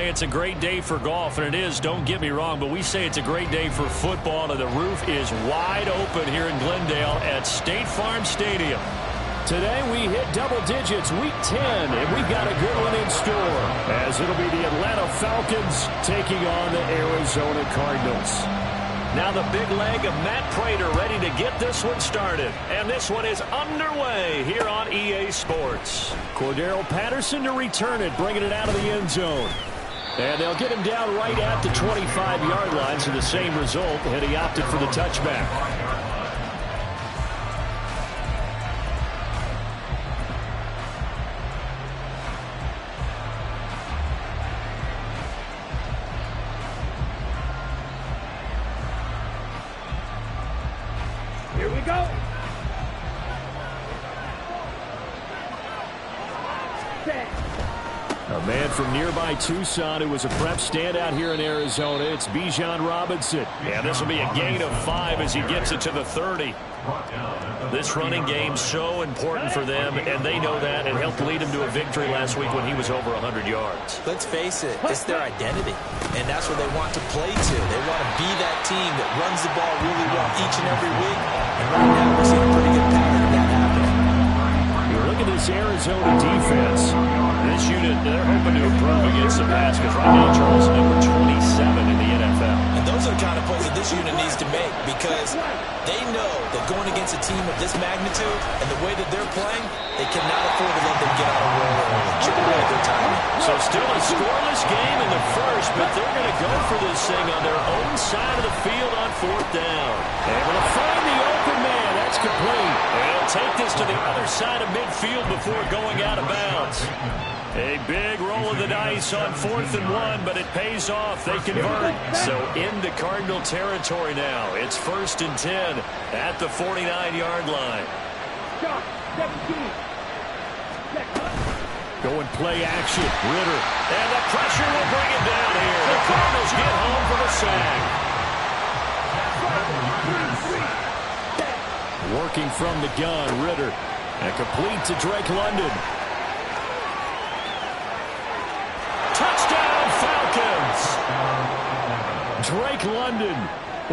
it's a great day for golf, and it is, don't get me wrong, but we say it's a great day for football, and the roof is wide open here in Glendale at State Farm Stadium. Today we hit double digits, week 10, and we've got a good one in store, as it'll be the Atlanta Falcons taking on the Arizona Cardinals. Now the big leg of Matt Prater ready to get this one started. And this one is underway here on EA Sports. Cordero Patterson to return it, bringing it out of the end zone. And they'll get him down right at the 25-yard line, so the same result, and he opted for the touchback. Here we go. A man from nearby Tucson who was a prep standout here in Arizona. It's Bijan Robinson. Yeah, this will be a gain of 5 as he gets it to the 30. This running game so important for them, and they know that. It helped lead him to a victory last week when he was over 100 yards. Let's face it, it's their identity, and that's what they want to play to. They want to be that team that runs the ball really well each and every week, and right now we're seeing a pretty good pattern of that happening. You look at this Arizona defense. This unit, they're hoping to improve against the pass, because right now Charles is number 27 in the NFL. And those are the kind of plays that this unit needs to make, because they know that going against a team of this magnitude and the way that they're playing, they cannot afford to let them get out of roll early. Chip away at their timing. So still a scoreless game in the first, but they're going to go for this thing on their own side of the field on 4th down. Able to find the open man. That's complete. They'll take this to the other side of midfield before going out of bounds. A big roll of the dice on 4th and 1, but it pays off. They convert. So into Cardinal territory now. It's 1st and 10 at the 49-yard line. Going play action. Ritter. And the pressure will bring it down here. The Cardinals get home for the sack. Working from the gun, Ritter. And complete to Drake London. Touchdown, Falcons! Drake London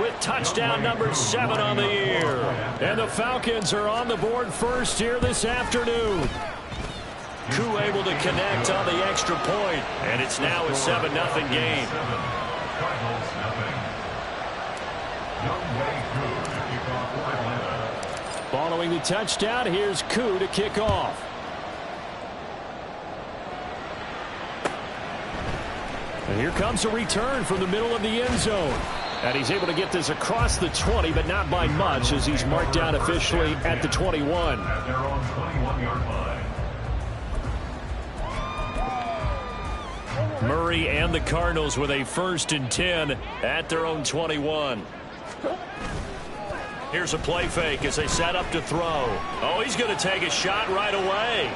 with touchdown number 7 on the year. And the Falcons are on the board first here this afternoon. Koo able to connect on the extra point, and it's now a 7-0 game. Following the touchdown, here's Koo to kick off. And here comes a return from the middle of the end zone. And he's able to get this across the 20, but not by much, as he's marked down officially at the 21. Murray and the Cardinals with a 1st and 10 at their own 21. Here's a play fake as they set up to throw. Oh, he's going to take a shot right away.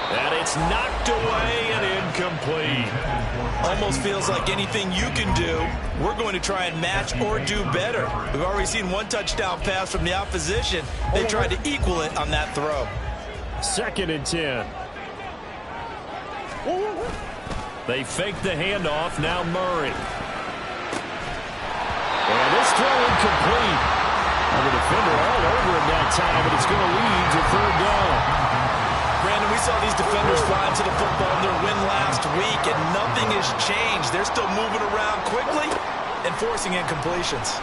And it's knocked away and incomplete. Almost feels like anything you can do, we're going to try and match or do better. We've already seen one touchdown pass from the opposition. They tried to equal it on that throw. 2nd and 10. They fake the handoff. Now Murray. And this throw incomplete. And the defender all over him that time, but it's going to lead to 3rd down. Brandon, we saw these defenders flying to the football in their win last week, and nothing has changed. They're still moving around quickly and forcing incompletions.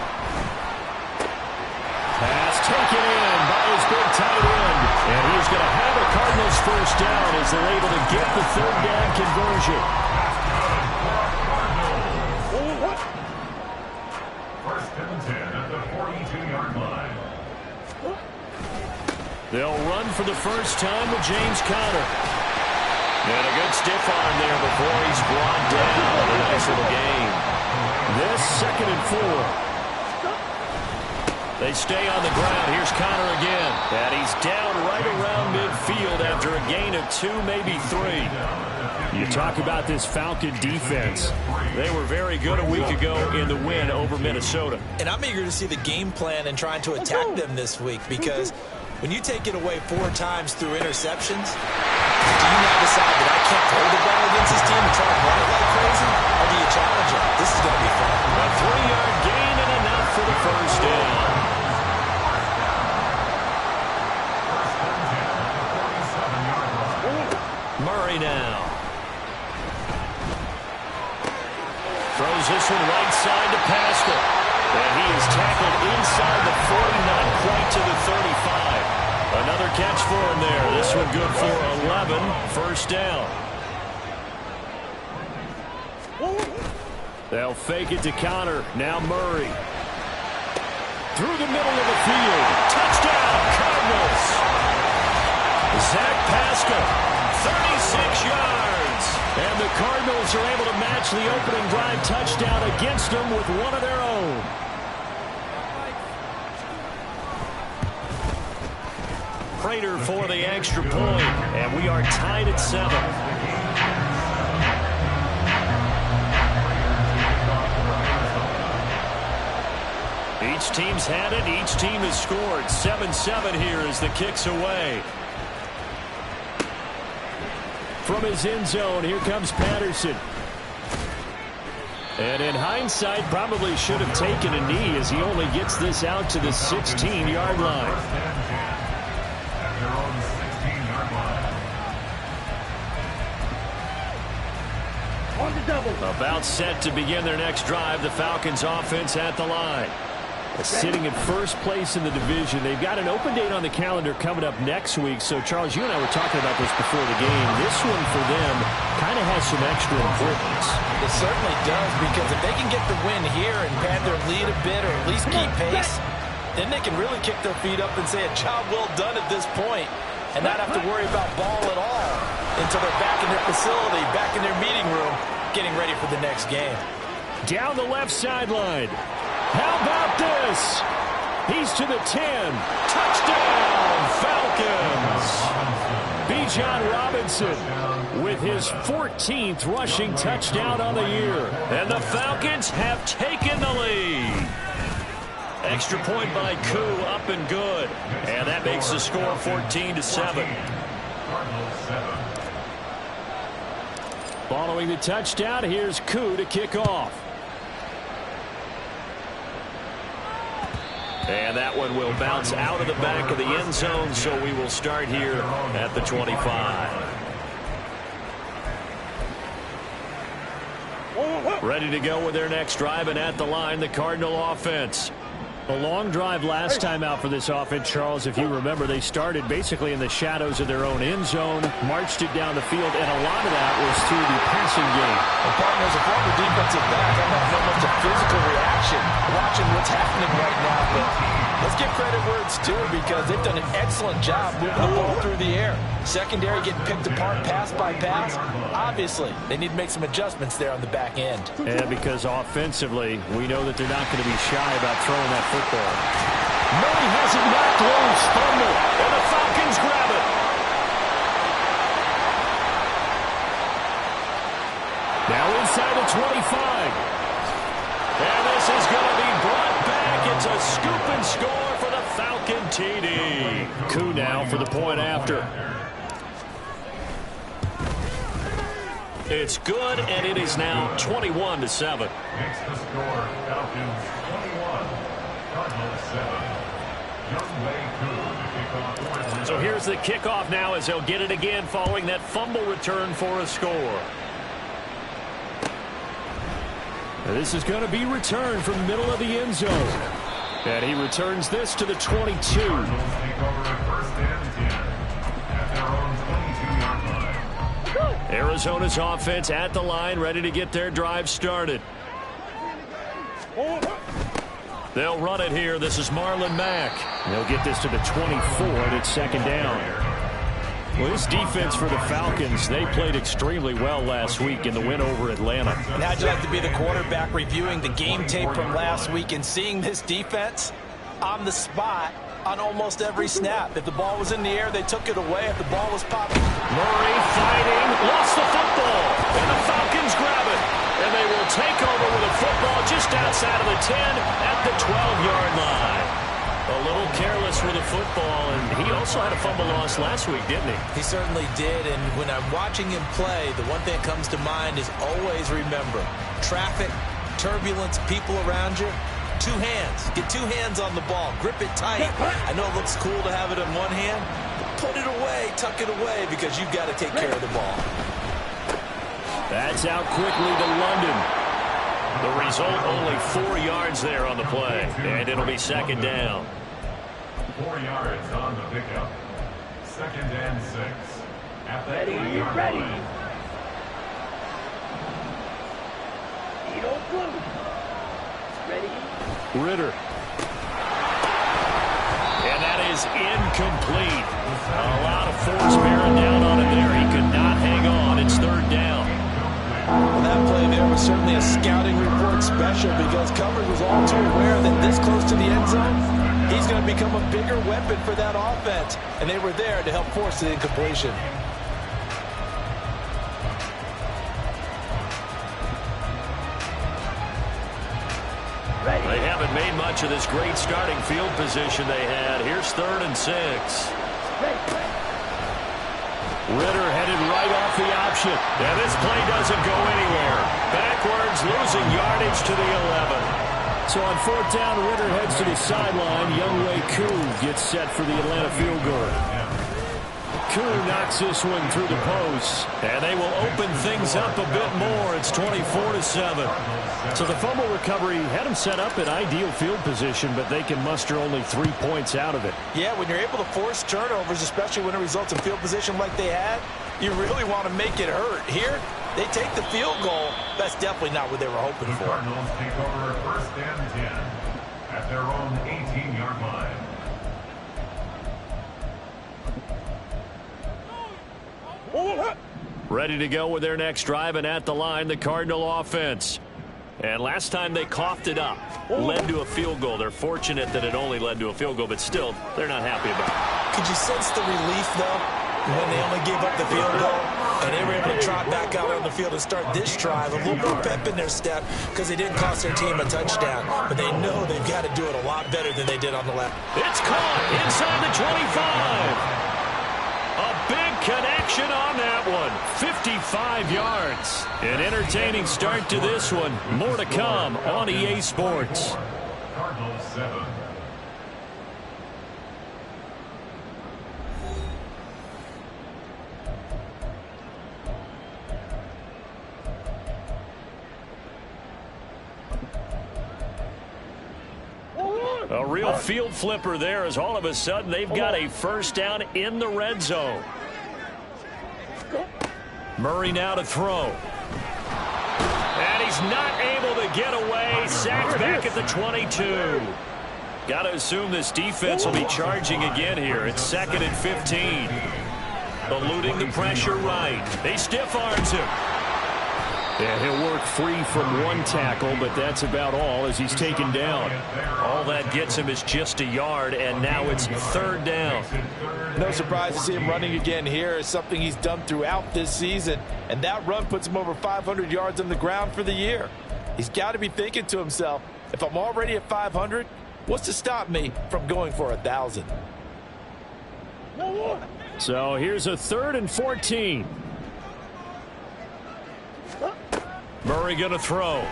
Pass taken in by his big tight end. And he is going to have a Cardinals 1st down as they're able to get the 3rd down conversion. They'll run for the first time with James Conner. And a good stiff arm there before he's brought down. A nice little game. This 2nd and 4. They stay on the ground. Here's Conner again. And he's down right around midfield after a gain of 2, maybe 3. You talk about this Falcon defense. They were very good a week ago in the win over Minnesota. And I'm eager to see the game plan and trying to attack them this week, because when you take it away 4 times through interceptions, do you now decide that I can't throw the ball against this team and try to run Throws this one right side to Pascal. And he is tackled inside the 40, not quite to the 35. Another catch for him there. This one good for 11. First down. They'll fake it to Connor. Now Murray. Through the middle of the field. Touchdown, Cardinals. Zach Pascal, 36 yards. And the Cardinals are able to match the opening drive touchdown against them with one of their own. Prater for the extra point, and we are tied at 7. Each team's had it. Each team has scored. 7-7 here as the kick's away. From his end zone, here comes Patterson. And in hindsight, probably should have taken a knee as he only gets this out to the 16-yard line. About set to begin their next drive. The Falcons offense at the line. Sitting in first place in the division. They've got an open date on the calendar coming up next week. So, Charles, you and I were talking about this before the game. This one for them kind of has some extra importance. It certainly does, because if they can get the win here and pad their lead a bit or at least keep pace, then they can really kick their feet up and say a job well done at this point and not have to worry about ball at all until they're back in their facility, back in their meeting room, getting ready for the next game. Down the left sideline. How about this? He's to the 10. Touchdown, Falcons. Bijan Robinson with his 14th rushing touchdown on the year. And the Falcons have taken the lead. Extra point by Koo, up and good. And that makes the score 14-7. Following the touchdown, here's Koo to kick off. And that one will bounce out of the back of the end zone, so we will start here at the 25. Ready to go with their next drive, and at the line, the Cardinal offense. A long drive last time out for this offense, Charles. If you remember, they started basically in the shadows of their own end zone, marched it down the field, and a lot of that was through the passing game. And partner, as a former defensive back, I'm not so much a physical reaction watching what's happening right now, but let's give credit where it's due, because they've done an excellent job moving the ball through the air. Secondary getting picked apart pass by pass. Obviously, they need to make some adjustments there on the back end. And because offensively, we know that they're not going to be shy about throwing that football. Murray has it knocked loose. Fumble. And the Falcons grab it. Now inside the 25. And this is going to be brought back. It's a scoop and score for the Falcon TD. Koo now for the point after. It's good, and it is now 21-7. Makes the score Falcons 21, Cardinals 7. So here's the kickoff now as they'll get it again following that fumble return for a score. This is going to be returned from the middle of the end zone. And he returns this to the 22. Take over first and 10 at their own 22-yard line. Arizona's offense at the line, ready to get their drive started. They'll run it here. This is Marlon Mack. They'll get this to the 24, and it's second down. Well, this defense for the Falcons, they played extremely well last week in the win over Atlanta. And how'd you like to be the quarterback reviewing the game tape from last week and seeing this defense on the spot on almost every snap? If the ball was in the air, they took it away. If the ball was popping. Murray fighting, lost the football, and the Falcons grab it. And they will take over with a football just outside of the 10 at the 12-yard line. A little careless with the football, and he also had a fumble loss last week, didn't he? He certainly did, and when I'm watching him play, the one thing that comes to mind is always remember, traffic, turbulence, people around you, two hands. Get two hands on the ball. Grip it tight. I know it looks cool to have it in one hand, but put it away, tuck it away, because you've got to take care of the ball. That's out quickly to London. The result, only 4 yards there on the play, and it'll be second down. 4 yards on the pickup. Second and 6. At the Ready, 3-yard ready. line. Ready. Ritter. And that is incomplete. A lot of force bearing down on him there. He could not hang on. It's third down. Well, that play there was certainly a scouting report special because coverage was all too aware that this close to the end zone, he's going to become a bigger weapon for that offense. And they were there to help force the incompletion. They haven't made much of this great starting field position they had. Here's 3rd and 6. Ritter headed right off the option. And this play doesn't go anywhere. Backwards, losing yardage to the 11. So on 4th down, Ritter heads to the sideline. Younghoe Koo gets set for the Atlanta field goal. Koo knocks this one through the post. And they will open things up a bit more. It's 24-7. So the fumble recovery had them set up in ideal field position, but they can muster only 3 points out of it. Yeah, when you're able to force turnovers, especially when it results in field position like they had, you really want to make it hurt. Here, they take the field goal. That's definitely not what they were hoping The for. Cardinals take over first and 10 at their own 18-yard line. Ready to go with their next drive, and at the line, the Cardinal offense. And last time they coughed it up, led to a field goal. They're fortunate that it only led to a field goal, but still, they're not happy about it. Could you sense the relief, though, when they only gave up the field goal and they were able to trot back out on the field and start this drive? A little more pep in their step because they didn't cost their team a touchdown. But they know they've got to do it a lot better than they did on the left. It's caught inside the 25. A big connection on that one. 55 yards. An entertaining start to this one. More to come on EA Sports. Cardinals 7. A real field flipper there as all of a sudden they've got a first down in the red zone. Murray now to throw. And he's not able to get away. Sacked back at the 22. Got to assume this defense will be charging again here. It's 2nd and 15. Eluding the pressure right. He stiff arms him. Yeah, he'll work free from one tackle, but that's about all as he's taken down. All that gets him is just a yard, and now it's 3rd down. No surprise to see him running again here. It's something he's done throughout this season. And that run puts him over 500 yards on the ground for the year. He's got to be thinking to himself, if I'm already at 500, what's to stop me from going for 1,000? So here's a 3rd and 14. Murray going to throw.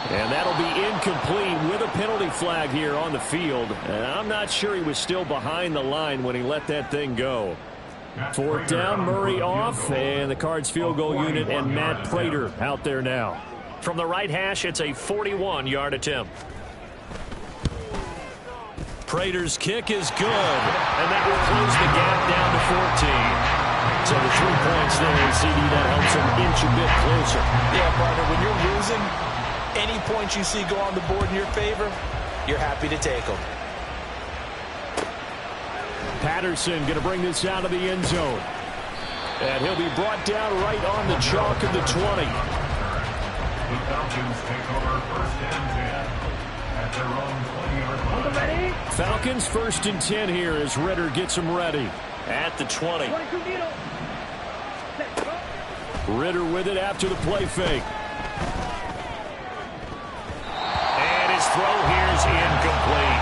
And that'll be incomplete with a penalty flag here on the field. And I'm not sure he was still behind the line when he let that thing go. 4th down, Murray off, and the Cards field goal unit and Matt Prater out there now. From the right hash, it's a 41-yard attempt. Prater's kick is good, and that will close the gap down to 14. So the 3 points there, CD, that helps him inch a bit closer. Yeah, partner, when you're losing, any points you see go on the board in your favor, you're happy to take them. Patterson going to bring this out of the end zone. And he'll be brought down right on the chalk of the 20. The Falcons take over first and 10 at their own 20-yard line. Falcons 1st and 10 here as Ritter gets them ready. At the 20. Ritter with it after the play fake. And his throw here is incomplete.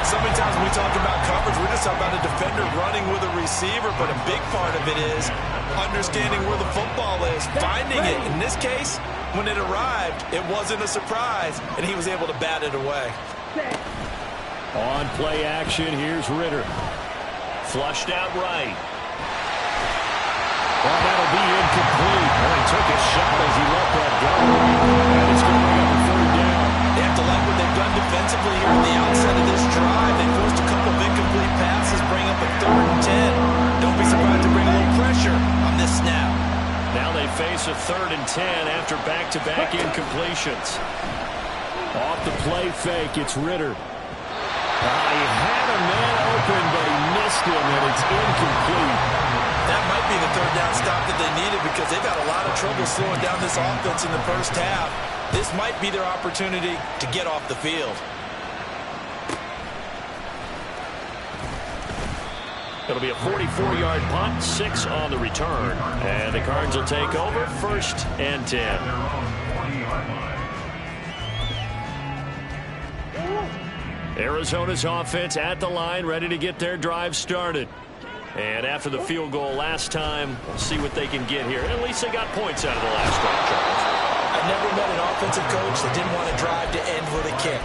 So many times when we talk about coverage, we're just talking about a defender running with a receiver, but a big part of it is understanding where the football is, finding it. In this case, when it arrived, it wasn't a surprise, and he was able to bat it away. On play action, here's Ritter. Flushed out right. Well, that'll be incomplete. Well, he took a shot as he let that go. And it's going to bring up a third down. They have to like what they've done defensively here at the outset of this drive. They forced a couple of incomplete passes, bring up a 3rd and 10. Don't be surprised to bring a little pressure on this snap. Now they face a 3rd and 10 after back-to-back incompletions. Off the play fake, it's Ritter. He had a man open, but he missed him, and it's incomplete. That might be the 3rd down stop that they needed because they've had a lot of trouble slowing down this offense in the first half. This might be their opportunity to get off the field. It'll be a 44-yard punt, 6 on the return. And the Cards will take over, 1st and 10. Arizona's offense at the line, ready to get their drive started. And after the field goal last time, we'll see what they can get here. At least they got points out of the last drive, Charles. I've never met an offensive coach that didn't want to drive to end with a kick.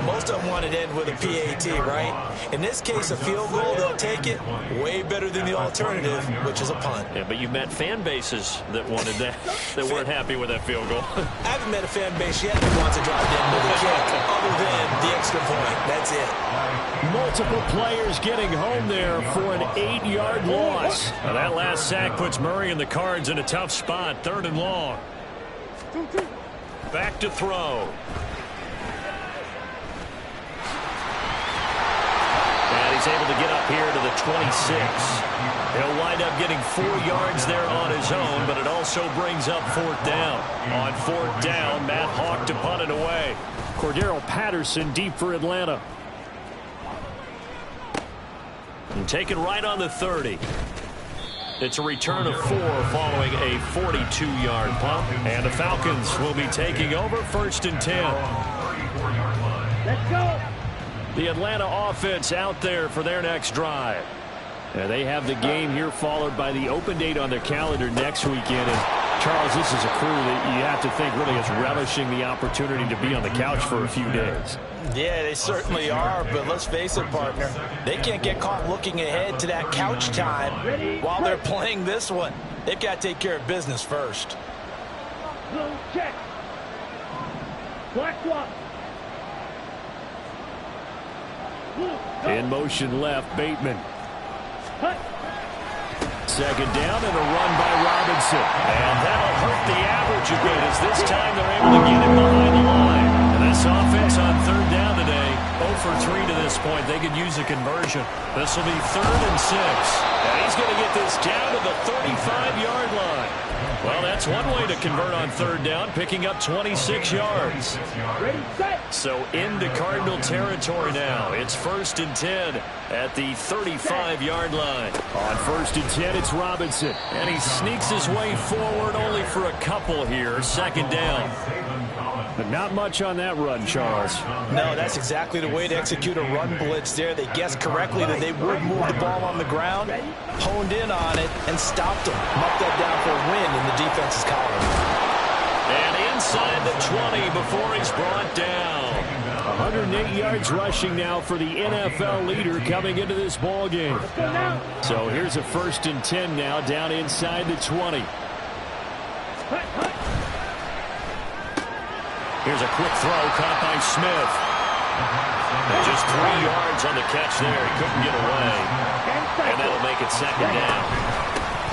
Most of them want it to end with a PAT, right? In this case, a field goal, they'll take it. Way better than the alternative, which is a punt. Yeah, but you met fan bases that wanted that, that weren't happy with that field goal. I haven't met a fan base yet that wants to drive to end with a kick, other than the extra point. That's it. Multiple players getting home there for an 8-yard loss. Now that last sack puts Murray and the Cards in a tough spot, 3rd and long. Back to throw. And he's able to get up here to the 26. He'll wind up getting 4 yards there on his own, but it also brings up 4th down. On 4th down, Matt Hawk to punt it away. Cordero Patterson deep for Atlanta. And taken right on the 30. It's a return of 4 following a 42-yard punt. And the Falcons will be taking over, 1st and 10. Let's go. The Atlanta offense out there for their next drive. And they have the game here followed by the open date on their calendar next weekend. And Charles, this is a crew that you have to think really is relishing the opportunity to be on the couch for a few days. Yeah, they certainly are, but let's face it, partner. They can't get caught looking ahead to that couch time while they're playing this one. They've got to take care of business first. Blue check. Black swap. In motion left, Bateman. Cut. 2nd down and a run by Robinson. And that'll hurt the average a bit as this time they're able to get it behind the line. And this offense on 3rd down today, 0 for 3 to this point. They could use a conversion. This will be 3rd and 6. And he's going to get this down to the 35-yard line. Well, that's one way to convert on 3rd down, picking up 26 yards. Ready, set. So into Cardinal territory now. It's 1st and 10 at the 35-yard line. On 1st and 10, it's Robinson. And he sneaks his way forward only for a couple here. 2nd down. But not much on that run, Charles. No, that's exactly the way to execute a run blitz there. They guessed correctly that they would move the ball on the ground, honed in on it, and stopped them. Marked that down for a win in the defense's column. And inside the 20 before he's brought down. 108 yards rushing now for the NFL leader coming into this ball game. So here's a 1st and 10 now down inside the 20. Here's a quick throw caught by Smith. And just 3 yards on the catch there. He couldn't get away. And that'll make it 2nd down.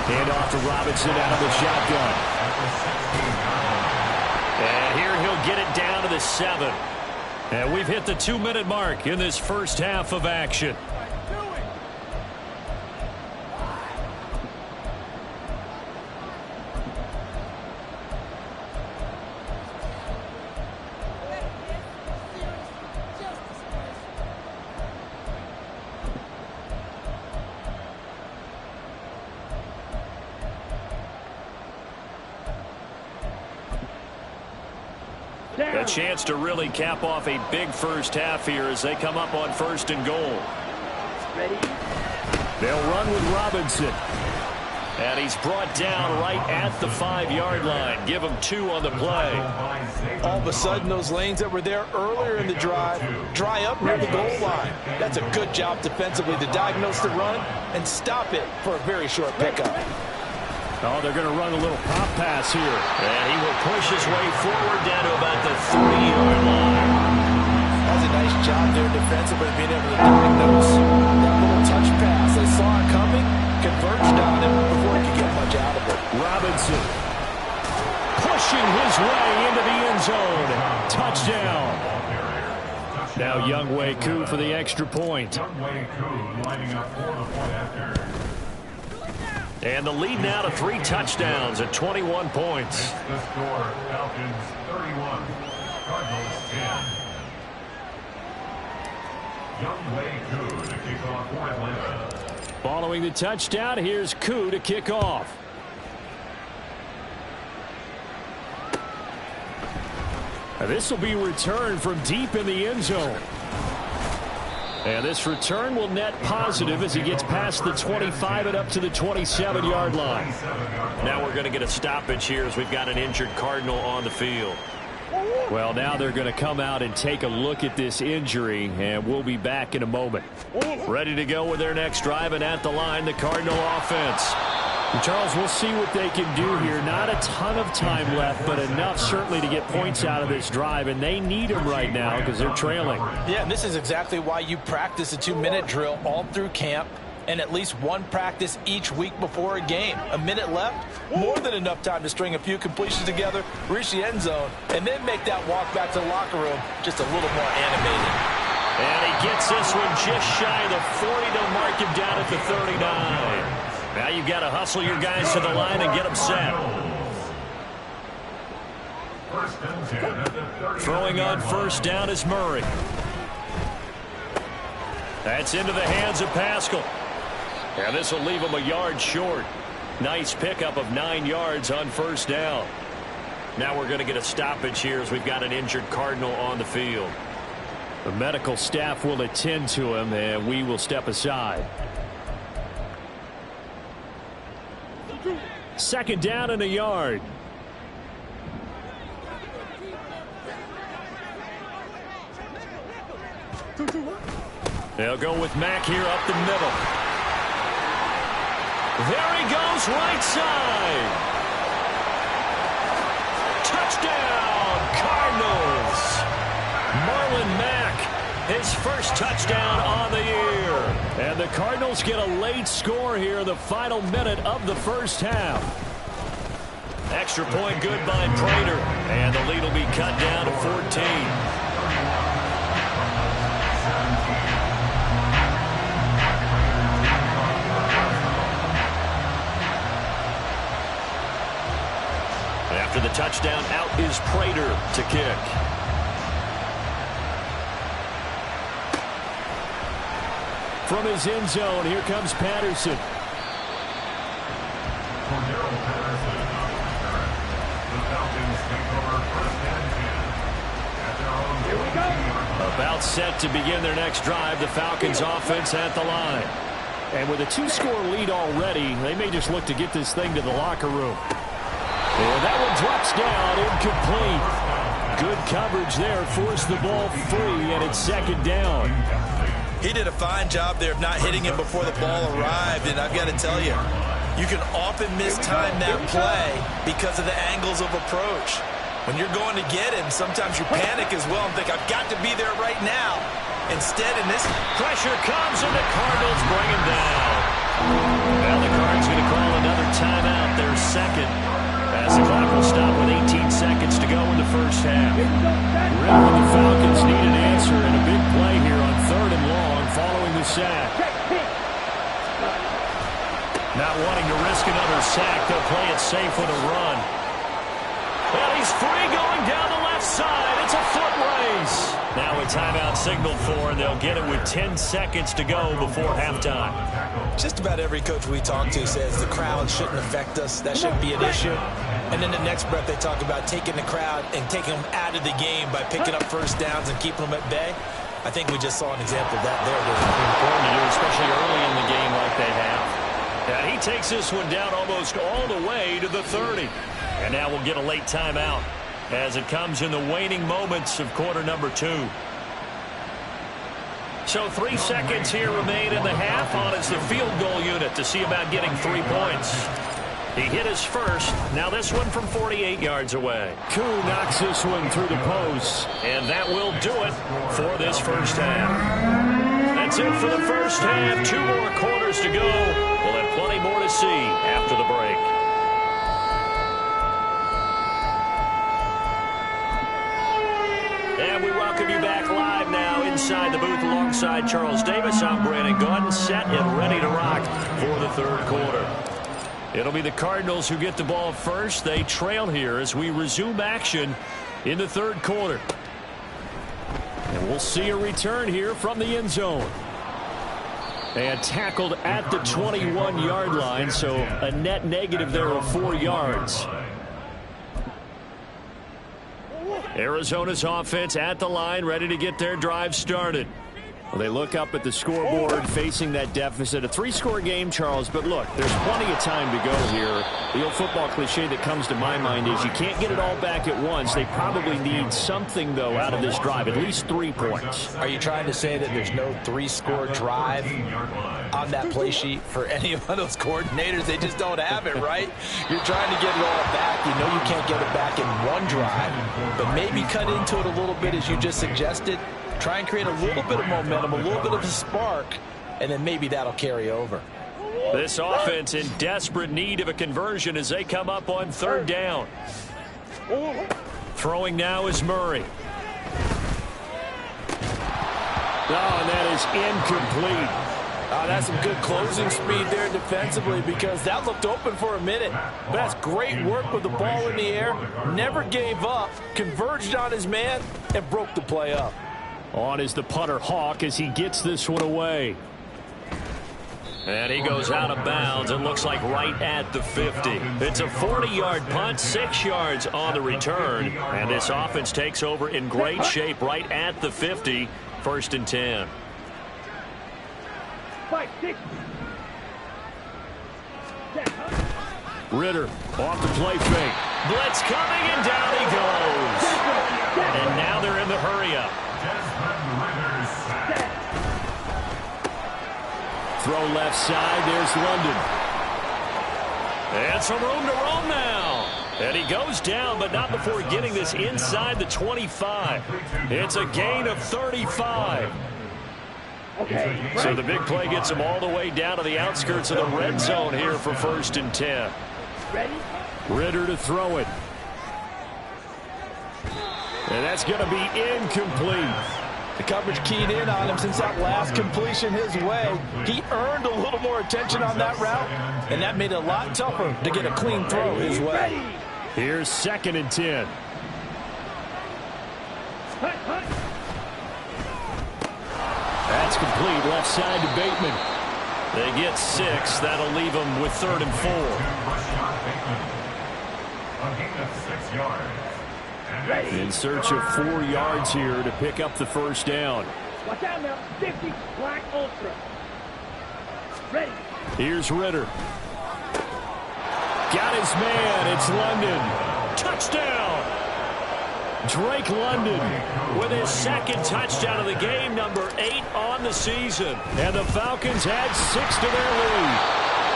Hand off to Robinson out of the shotgun. And here he'll get it down to the 7. And we've hit the 2-minute mark in this first half of action. A chance to really cap off a big first half here as they come up on 1st and goal. Ready. They'll run with Robinson. And he's brought down right at the 5-yard line. Give him 2 on the play. All of a sudden, those lanes that were there earlier in the drive dry up near the goal line. That's a good job defensively to diagnose the run and stop it for a very short pickup. Oh, they're going to run a little pop pass here. And he will push his way forward down to about the 30-yard line. That's a nice job there defensively, being able to diagnose that little touch pass. They saw it coming, converged on him before he could get much out of it. Robinson pushing his way into the end zone. Touchdown. Now Younghoe Koo for the extra point. Younghoe Koo lining up for the point after. And the lead now to 3 touchdowns at 21 points. The score, Falcons 31, Cardinals 10. Younghoe Koo to kick off for Atlanta. Following the touchdown, here's Koo to kick off. This will be returned from deep in the end zone. And this return will net positive as he gets past the 25 and up to the 27-yard line. Now we're going to get a stoppage here as we've got an injured Cardinal on the field. Well, now they're going to come out and take a look at this injury, and we'll be back in a moment. Ready to go with their next drive, and at the line, the Cardinal offense. And Charles, we'll see what they can do here. Not a ton of time left, but enough certainly to get points out of this drive, and they need them right now because they're trailing. Yeah, and this is exactly why you practice a 2-minute drill all through camp and at least one practice each week before a game. A minute left, more than enough time to string a few completions together, reach the end zone, and then make that walk back to the locker room just a little more animated. And he gets this one just shy of the 40 to mark him down at the 39. Now you've got to hustle your guys to the line and get them set. Throwing on first down is Murray. That's into the hands of Pascal. And this will leave him a yard short. Nice pickup of 9 yards on first down. Now we're going to get a stoppage here as we've got an injured Cardinal on the field. The medical staff will attend to him, and we will step aside. Second down and a yard. They'll go with Mack here up the middle. There he goes, right side. Touchdown, Cardinals. Marlon Mack, his first touchdown on the year. And the Cardinals get a late score here in the final minute of the first half. Extra point good by Prater. And the lead will be cut down to 14. After the touchdown, out is Prater to kick. From his end zone, here comes Patterson. About set to begin their next drive, the Falcons offense at the line. And with a 2-score lead already, they may just look to get this thing to the locker room. And that one drops down, incomplete. Good coverage there, forced the ball free, and it's second down. He did a fine job there of not hitting him before the ball arrived, and I've got to tell you, you can often mistime that play because of the angles of approach. When you're going to get him, sometimes you panic as well and think, I've got to be there right now. Instead, in this pressure comes, and the Cardinals bring him down. Now the Cards going to call another timeout, their second, as the clock will stop with 18 seconds to go in the first half. Really, the Falcons need an answer and a big play here on 3rd and long following the sack. Not wanting to risk another sack, they'll play it safe with a run. And he's free going down the left side. It's a foot race. Now a timeout signaled for, and they'll get it with 10 seconds to go before halftime. Just about every coach we talk to says the crowd shouldn't affect us. That shouldn't be an issue. And then the next breath they talk about taking the crowd and taking them out of the game by picking up first downs and keeping them at bay. I think we just saw an example of that there. Important to do, especially early in the game like they have. And he takes this one down almost all the way to the 30. And now we'll get a late timeout as it comes in the waning moments of quarter number 2. So 3 seconds here remain in the half on as the field goal unit to see about getting 3 points. He hit his first. Now this one from 48 yards away. Koo knocks this one through the post. And that will do it for this first half. That's it for the first half. 2 more quarters to go. We'll have plenty more to see after the break. And we welcome you back live now inside the booth alongside Charles Davis. I'm Brandon Gaudin, set and ready to rock for the third quarter. It'll be the Cardinals who get the ball first. They trail here as we resume action in the third quarter. And we'll see a return here from the end zone. And tackled at the 21-yard line, so a net negative there of 4 yards. Arizona's offense at the line, ready to get their drive started. Well, they look up at the scoreboard facing that deficit. A 3-score game, Charles, but look, there's plenty of time to go here. The old football cliche that comes to my mind is you can't get it all back at once. They probably need something, though, out of this drive, at least 3 points. Are you trying to say that there's no 3-score drive on that play sheet for any of those coordinators? They just don't have it, right? You're trying to get it all back. You know you can't get it back in one drive, but maybe cut into it a little bit as you just suggested. Try and create a little bit of momentum, a little bit of a spark, and then maybe that'll carry over. This offense in desperate need of a conversion as they come up on third down. Throwing now is Murray. Oh, and that is incomplete. That's some good closing speed there defensively because that looked open for a minute. But that's great work with the ball in the air. Never gave up, converged on his man, and broke the play up. On is the punter Hawk as he gets this one away. And he goes out of bounds. It looks like right at the 50. It's a 40-yard punt, 6 yards on the return. And this offense takes over in great shape right at the 50. 1st and 10. 5, 6. Ritter off the play fake. Blitz coming, and down he goes. And now they're in the hurry-up. Throw left side. There's London. And some room to roam now. And he goes down, but not before getting this inside the 25. It's a gain of 35. Okay. So the big play gets him all the way down to the outskirts of the red zone here for 1st and 10. Ready? Ritter to throw it. And that's going to be incomplete. The coverage keyed in on him since that last completion his way. He earned a little more attention on that route, and that made it a lot tougher to get a clean throw his way. Here's 2nd and 10. That's complete. Left side to Bateman. They get 6. That'll leave them with 3rd and 4. A gain of 6 yards. In search of 4 yards here to pick up the first down. Watch out now. 50 Black Ultra. Ready. Here's Ritter. Got his man. It's London. Touchdown! Drake London With his 2nd touchdown of the game, number 8 on the season. and the Falcons add 6 to their lead.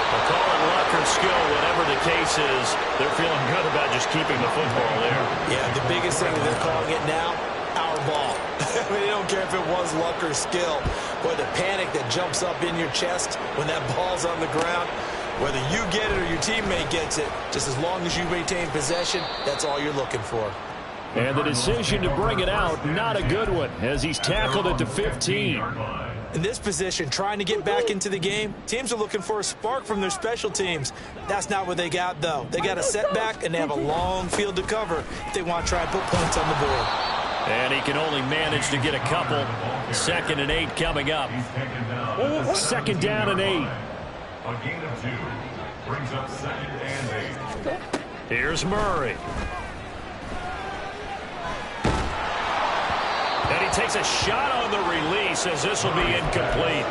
They'll call it luck or skill, whatever the case is. They're feeling good about just keeping the football there. Yeah, the biggest thing that they're calling it now, our ball. I mean, they don't care if it was luck or skill. Boy, the panic that jumps up in your chest when that ball's on the ground, whether you get it or your teammate gets it, just as long as you maintain possession, that's all you're looking for. And the decision to bring it out, not a good one, as he's tackled at the 15. In this position, trying to get back into the game, teams are looking for a spark from their special teams. That's not what they got, though. They got a setback, and they have a long field to cover if they want to try and put points on the board. And he can only manage to get a couple. 2nd and 8 coming up. 2nd down and 8. A gain of 2 brings up 2nd and 8. Here's Murray. And he takes a shot on the release as this will be incomplete.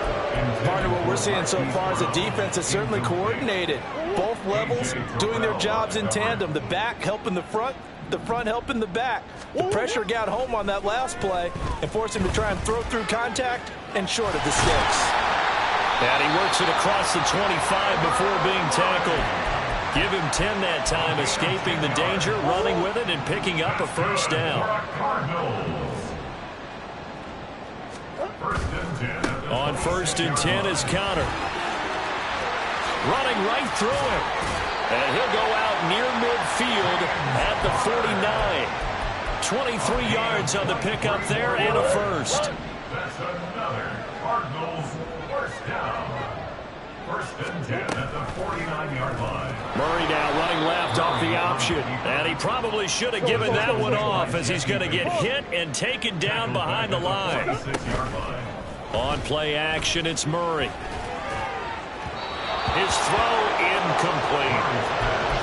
Partner, what we're seeing so far is a defense that's certainly coordinated. Both levels doing their jobs in tandem. The back helping the front helping the back. The pressure got home on that last play and forced him to try and throw through contact and short of the sticks. And he works it across the 25 before being tackled. Give him 10 that time, escaping the danger, running with it, and picking up a first down. On 1st and 10 is Conner. Running right through it. And he'll go out near midfield at the 49. 23 yards on the pickup there and a first. That's another Cardinals first down. 1st and 10 at the 49-yard line. Murray now running left off the option. And he probably should have given that one off as he's going to get hit and taken down behind the line. 6-yard line. On play action, it's Murray. His throw incomplete.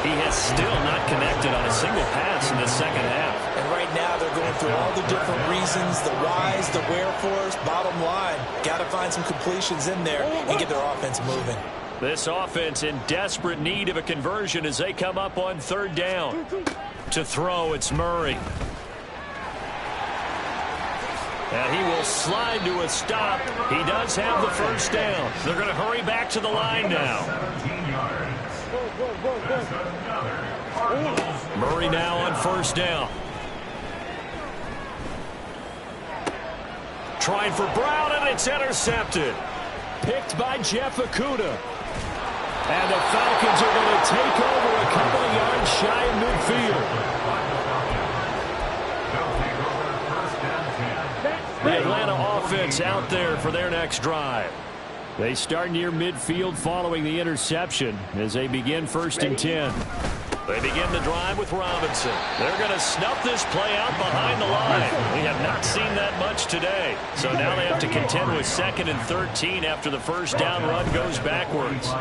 He has still not connected on a single pass in the second half. And right now they're going through all the different reasons, the whys, the wherefores. Bottom line, got to find some completions in there and get their offense moving. This offense in desperate need of a conversion as they come up on 3rd down. To throw, it's Murray. And he will slide to a stop. He does have the first down. They're going to hurry back to the line now. 17 yards. That's another Cardinals. Murray now on 1st down. Trying for Brown, and it's intercepted. Picked by Jeff Okudah. And the Falcons are going to take over a couple of yards shy of midfield. The Atlanta offense out there for their next drive. They start near midfield following the interception as they begin 1st and 10. They begin the drive with Robinson. They're going to snuff this play out behind the line. We have not seen that much today. So now they have to contend with 2nd and 13 after the first down run goes backwards.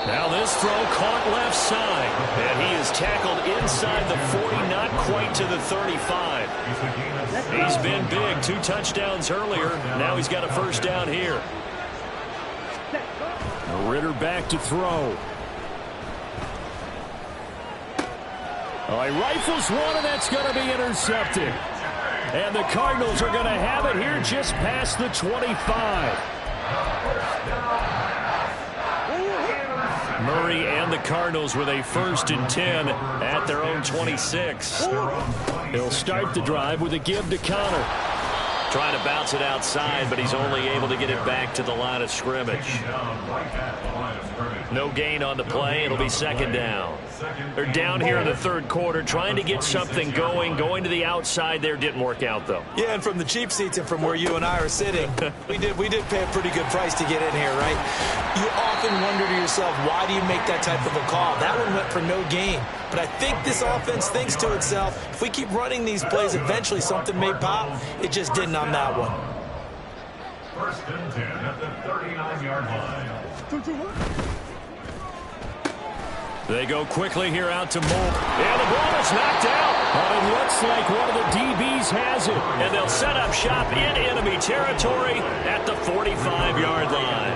Now this throw caught left side. And he is tackled inside the 40, not quite to the 35. He's been big. 2 touchdowns earlier. Now he's got a first down here. Ritter back to throw. Oh, he rifles one, and that's going to be intercepted. And the Cardinals are going to have it here just past the 25. Murray and the Cardinals with a 1st and 10 at their own 26. He'll start the drive with a give to Conner. Trying to bounce it outside, but he's only able to get it back to the line of scrimmage. No gain on the play. It'll be 2nd down. They're down here in the 3rd quarter trying to get something going. Going to the outside there didn't work out, though. Yeah, and from the cheap seats and from where you and I are sitting, we did pay a pretty good price to get in here, right? You often wonder to yourself, why do you make that type of a call? That one went for no gain. But I think this offense thinks to itself, if we keep running these plays, eventually something may pop. It just didn't on that one. 1st and 10 at the 39-yard line. They go quickly here out to Moore. And the ball is knocked out. But it looks like one of the DBs has it. And they'll set up shop in enemy territory at the 45-yard line.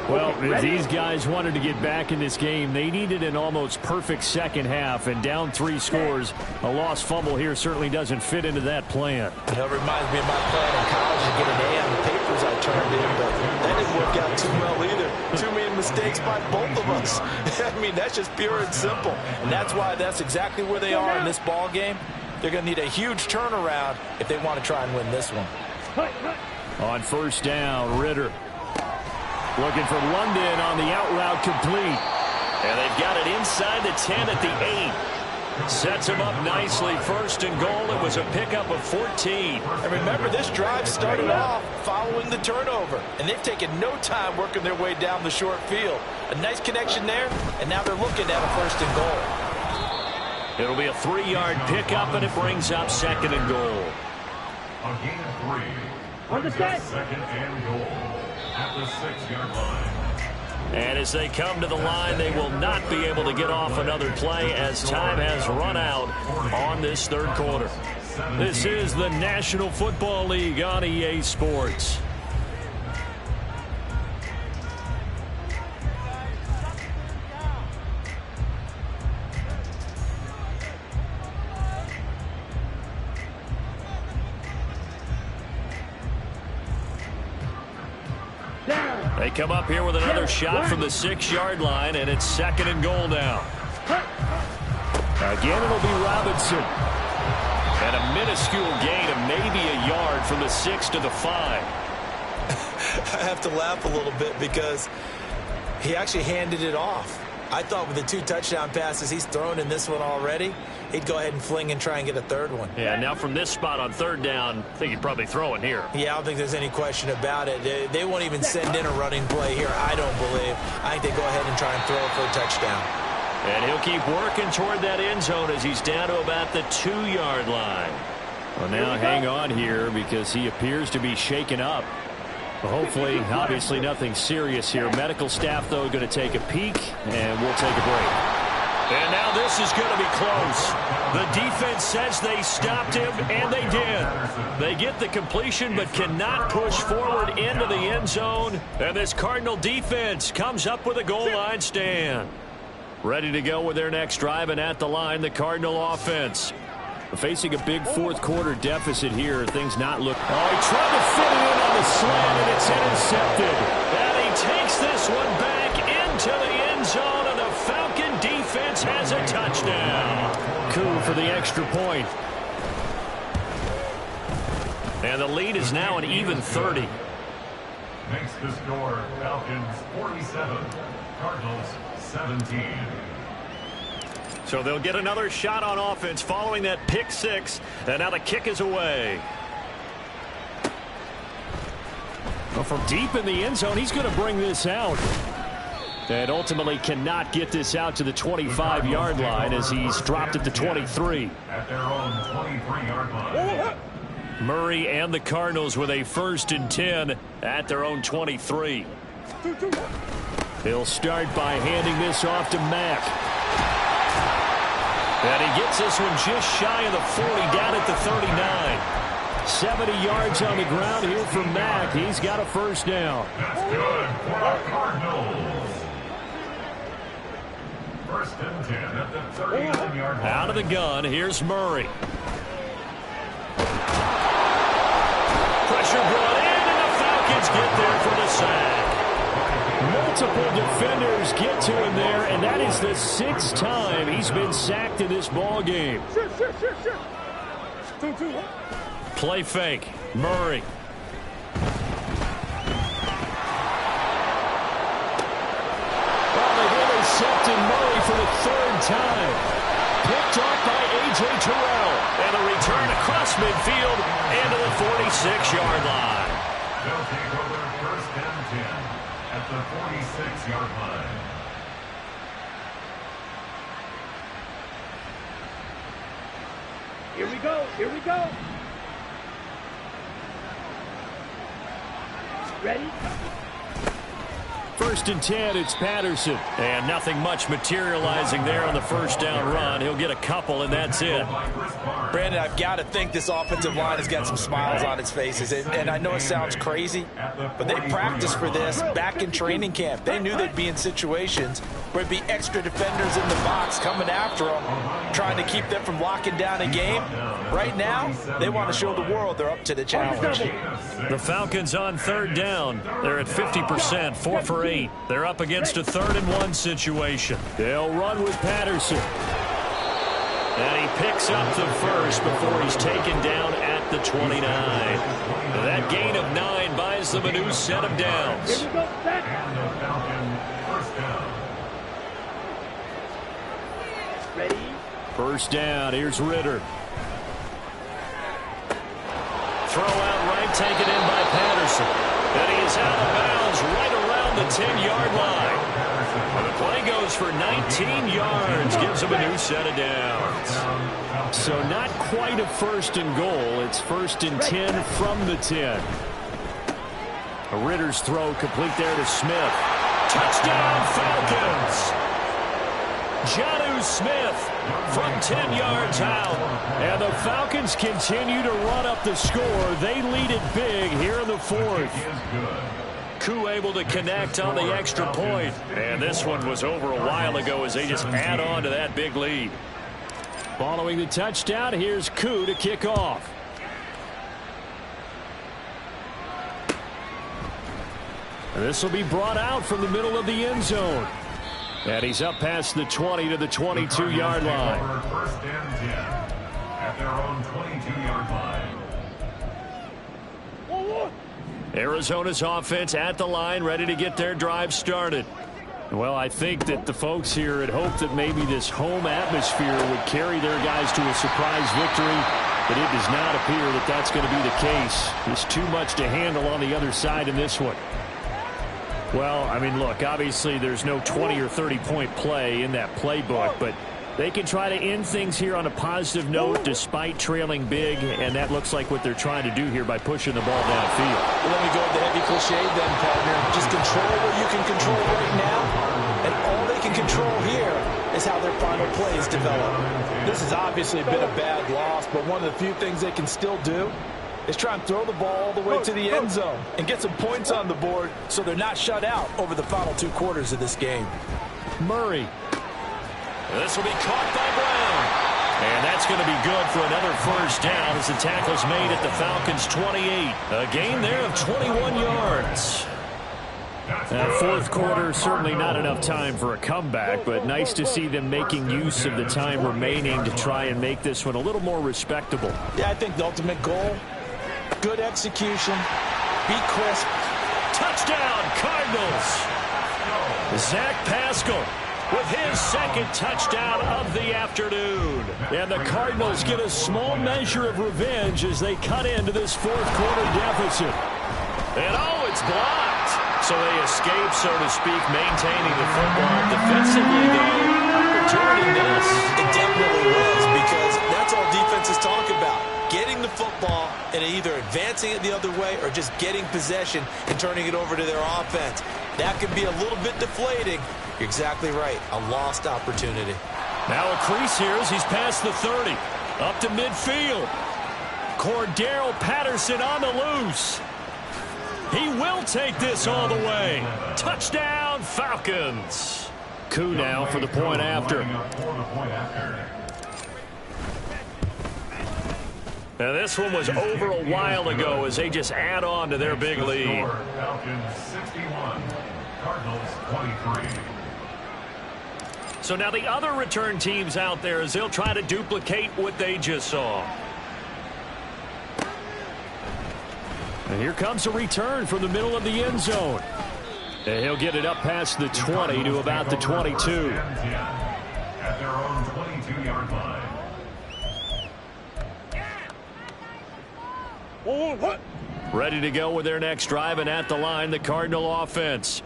Well, if these guys wanted to get back in this game, they needed an almost perfect second half, and down 3 scores. A lost fumble here certainly doesn't fit into that plan. That reminds me of my plan in college to get an A on the papers I turned in, but that didn't work out too well either. Too many mistakes by both of us. I mean, that's just pure and simple. And that's why that's exactly where they are in this ball game. They're going to need a huge turnaround if they want to try and win this one. On 1st down, Ritter. Looking for London on the out route complete. And they've got it inside the 10 at the 8. Sets him up nicely. 1st and goal. It was a pickup of 14. And remember, this drive started off following the turnover. And they've taken no time working their way down the short field. A nice connection there, and now they're looking at a 1st and goal. It'll be a 3-yard pickup, and it brings up 2nd and goal. A gain of 3. On the set. 2nd and goal at the 6-yard line. And as they come to the line, they will not be able to get off another play as time has run out on this 3rd quarter. This is the National Football League on EA Sports. They come up here with another shot from the 6-yard line, and it's 2nd and goal now. Again, it'll be Robinson. And a minuscule gain of maybe a yard from the 6 to the 5. I have to laugh a little bit because he actually handed it off. I thought with the 2 touchdown passes he's thrown in this one already, he'd go ahead and fling and try and get a 3rd one. Yeah, now from this spot on 3rd down, I think he'd probably throw it here. Yeah, I don't think there's any question about it. They won't even send in a running play here, I don't believe. I think they go ahead and try and throw it for a touchdown. And he'll keep working toward that end zone as he's down to about the 2-yard line. Well, now hang on here because he appears to be shaken up. Well, hopefully, obviously nothing serious here. Medical staff, though, going to take a peek, and we'll take a break. And now this is going to be close. The defense says they stopped him, and they did. They get the completion but cannot push forward into the end zone. And this Cardinal defense comes up with a goal line stand. Ready to go with their next drive, and at the line, the Cardinal offense. Facing a big 4th quarter deficit here. Things not look... Oh, he tried to fit it in on the slant, and it's intercepted. And he takes this one back into the end zone, and the Falcon defense has a touchdown. Coup for the extra point. And the lead is now an even 30. Makes the score Falcons 47, Cardinals 17. So they'll get another shot on offense following that pick 6. And now the kick is away. Well, from deep in the end zone, he's going to bring this out. And ultimately cannot get this out to the 25-yard line as he's dropped at the 23. At their own 23-yard line. Murray and the Cardinals with a 1st and 10 at their own 23. He'll start by handing this off to Mack. And he gets this one just shy of the 40, down at the 39. 70 yards on the ground here for Mack. He's got a 1st down. That's good for our Cardinals. 1st and 10 at the 39-yard line. Out of the gun, here's Murray. Pressure brought in, and the Falcons get there for the sack. Multiple defenders get to him there, and that is the 6th time he's been sacked in this ball game. Play fake. Murray. Well, they've intercepted Murray for the 3rd time. Picked off by A.J. Terrell. And a return across midfield into the 46-yard line. They'll take over 1st and 10 at the 46-yard line. Here we go. Here we go. Ready? 1st and 10, it's Patterson. And nothing much materializing there on the 1st down run. He'll get a couple, and that's it. Brandon, I've got to think this offensive line has got some smiles on its faces. And I know it sounds crazy, but they practiced for this back in training camp. They knew they'd be in situations where it'd be extra defenders in the box coming after them, trying to keep them from locking down a game. Right now, they want to show the world they're up to the challenge. The Falcons on 3rd down. They're at 50%, 4 for 8. They're up against a 3rd and 1 situation. They'll run with Patterson. And he picks up the 1st before he's taken down at the 29. That gain of 9 buys them a new set of downs. Here we go. Back. And the Falcon 1st down. Ready? 1st down. Here's Ritter. Throw out right, taken in by Patterson. And he is out of bounds right around the 10-yard line. And the play goes for 19 yards, gives him a new set of downs. So not quite a 1st and goal. It's 1st and 10 from the 10. Ritter's throw complete there to Smith. Touchdown, Falcons! Jonnu Smith from 10 yards out. And the Falcons continue to run up the score. They lead it big here in the 4th. Koo able to connect on the extra point. And this one was over a while ago as they just add on to that big lead. Following the touchdown, here's Koo to kick off. This will be brought out from the middle of the end zone. And he's up past the 20 to the 22-yard line. First and 10 at their own 22-yard line. Arizona's offense at the line, ready to get their drive started. Well, I think that the folks here had hoped that maybe this home atmosphere would carry their guys to a surprise victory, but it does not appear that that's going to be the case. There's too much to handle on the other side in this one. Well, I mean, look, obviously there's no 20 or 30-point play in that playbook, but they can try to end things here on a positive note despite trailing big, and that looks like what they're trying to do here by pushing the ball downfield. Well, let me go with the heavy cliche then, partner. Just control what you can control right now, and all they can control here is how their final plays develop. This has obviously been a bad loss, but one of the few things they can still do is try and throw the ball all the way to the end zone and get some points on the board so they're not shut out over the final 2 quarters of this game. Murray. This will be caught by Brown. And that's going to be good for another first down as the tackle's made at the Falcons' 28. A gain there of 21 yards. Fourth quarter, certainly not enough time for a comeback, but nice to see them making use of the time remaining to try and make this one a little more respectable. Yeah, I think the ultimate goal, good execution, be crisp. Touchdown, Cardinals. Zach Pascal with his second touchdown of the afternoon. And the Cardinals get a small measure of revenge as they cut into this fourth quarter deficit. And oh, it's blocked. So they escape, so to speak, maintaining the football. Defensively, though, opportunity missed. It definitely was, because that's all defenses talk about. Getting the football and either advancing it the other way or just getting possession and turning it over to their offense. That can be a little bit deflating. You're exactly right. A lost opportunity. Now a crease here as he's past the 30. Up to midfield. Cordero Patterson on the loose. He will take this all the way. Touchdown, Falcons. Coup now for the point after. Now this one was over a while ago as they just add on to their big lead. Falcons 61, Cardinals 23. So now the other return teams out there as they'll try to duplicate what they just saw. And here comes a return from the middle of the end zone. And he'll get it up past the 20 to about the 22. At their own 22-yard line. Ready to go with their next drive, and at the line, the Cardinal offense.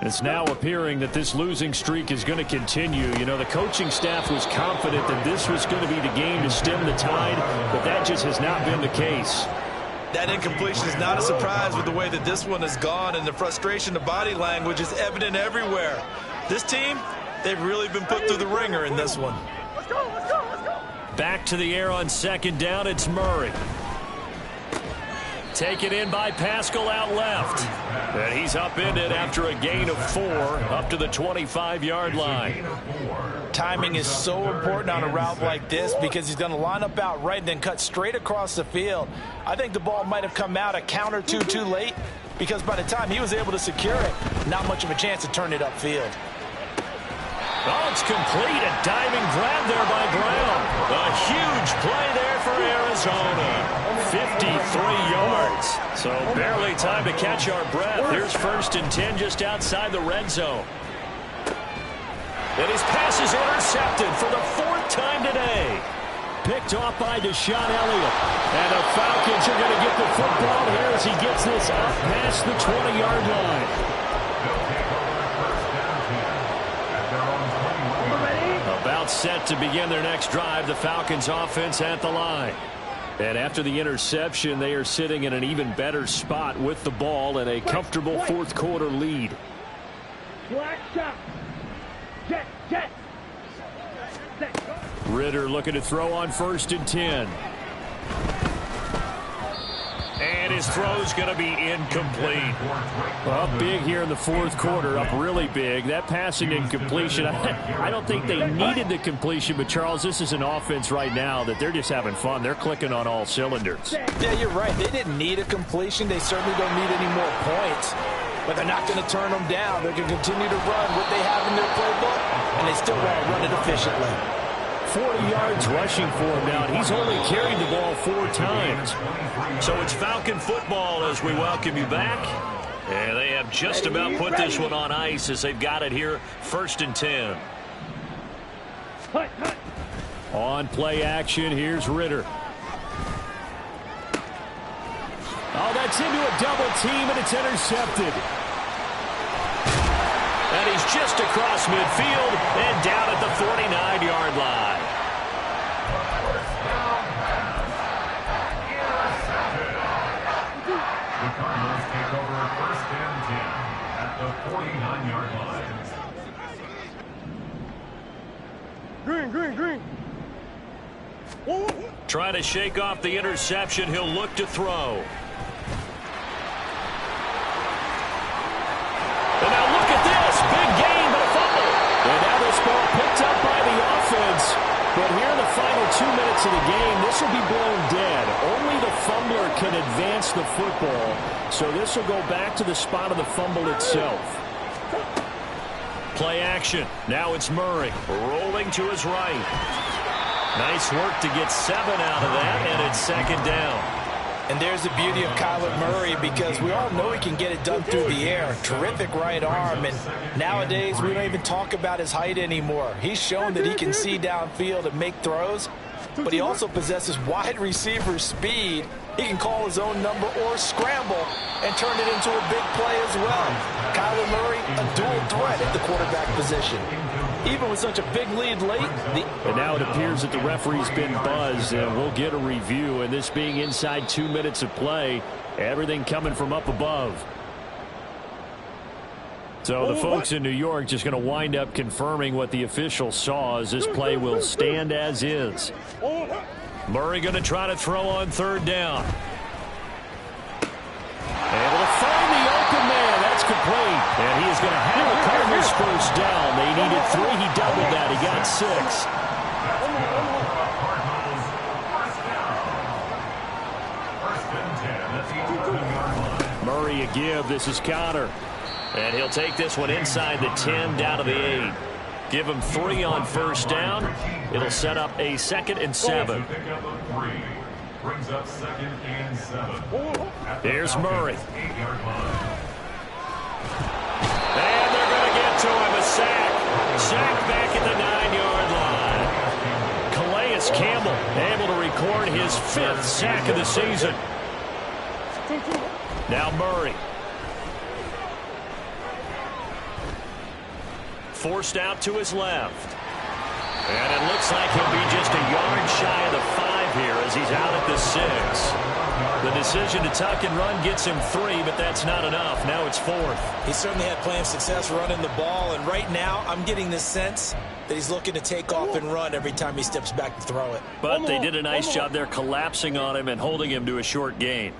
It's now appearing that this losing streak is going to continue. You know, the coaching staff was confident that this was going to be the game to stem the tide, but that just has not been the case. That incompletion is not a surprise with the way that this one has gone, and the frustration, the body language is evident everywhere. This team, they've really been put through the ringer in this one. Back to the air on second down, it's Murray. Taken in by Pascal out left. And he's upended after a gain of 4 up to the 25-yard line. Timing is so important on a route like this because he's going to line up out right and then cut straight across the field. I think the ball might have come out a count or two too late because by the time he was able to secure it, not much of a chance to turn it upfield. Oh, it's complete. A diving grab there by Brown. A huge play there for Arizona. 53 yards. So barely time to catch our breath. Here's 1st and 10 just outside the red zone. And his pass is intercepted for the 4th time today. Picked off by Deshaun Elliott. And the Falcons are going to get the football here as he gets this up past the 20-yard line. About set to begin their next drive, the Falcons offense at the line. And after the interception, they are sitting in an even better spot with the ball and a comfortable fourth quarter lead. Black shot. Jet, jet. Ritter looking to throw on 1st and 10. And his throw's going to be incomplete. Up big here in the fourth quarter, up really big. That passing incompletion, I don't think they needed the completion, but Charles, this is an offense right now that they're just having fun. They're clicking on all cylinders. Yeah, you're right. They didn't need a completion. They certainly don't need any more points. But they're not going to turn them down. They're going to continue to run what they have in their playbook, and they still want to run it efficiently. 40 yards rushing for him now, and he's only carried the ball 4 times. So it's Falcon football as we welcome you back. And they have just about put this one on ice as they've got it here, 1st and 10. On play action, here's Ritter. Oh, that's into a double team, and it's intercepted. And he's just across midfield and down at the 49-yard line. The Cardinals take over 1st and 10 at the 49-yard line. Green. Trying to shake off the interception. He'll look to throw. And now look at this. Big gain, but a fumble. And now this ball picked up by the offense. But here in the final 2 minutes of the game, this will be blown dead. Only the fumbler can advance the football. So this will go back to the spot of the fumble itself. Play action. Now it's Murray rolling to his right. Nice work to get 7 out of that, and it's 2nd down. And there's the beauty of Kyler Murray, because we all know he can get it done through the air. Terrific right arm, and nowadays we don't even talk about his height anymore. He's shown that he can see downfield and make throws, but he also possesses wide receiver speed. He can call his own number or scramble and turn it into a big play as well. Kyler Murray, a dual threat at the quarterback position. Even with such a big lead late. And now it appears that the referee's been buzzed, and we'll get a review. And this being inside 2 minutes of play, everything coming from up above. So the folks in New York just going to wind up confirming what the official saw, as this play will stand as is. Murray going to try to throw on 3rd down. Able to find the open man. That's complete. And he is going to have the Cardinals 1st down. They needed 3. He doubled that. He got 6. Murray a give. This is Connor. And he'll take this one inside the 10, down to the 8. Give him 3 on 1st down. It'll set up a 2nd and 7. Brings up 2nd and 7. Here's Murray. And they're going to get to him. A sack. Sack back at the 9-yard line. Calais Campbell able to record his 5th sack of the season. Now Murray. Forced out to his left. And it looks like he'll be just a yard shy of the 5 here as he's out at the 6. The decision to tuck and run gets him 3, but that's not enough. Now it's 4th. He certainly had plenty of success running the ball, and right now I'm getting this sense that he's looking to take off and run every time he steps back to throw it. But they did a nice job there collapsing on him and holding him to a short gain.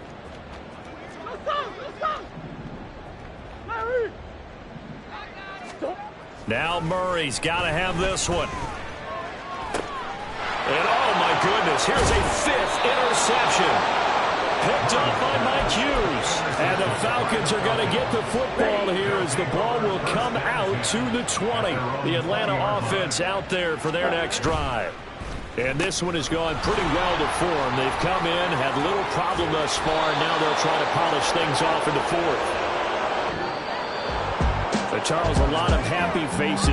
Now Murray's got to have this one. And oh my goodness, here's a 5th interception. Picked up by Mike Hughes. And the Falcons are going to get the football here as the ball will come out to the 20. The Atlanta offense out there for their next drive. And this one has gone pretty well to form. They've come in, had little problem thus far, and now they'll try to polish things off in the 4th. But Charles, a lot of happy faces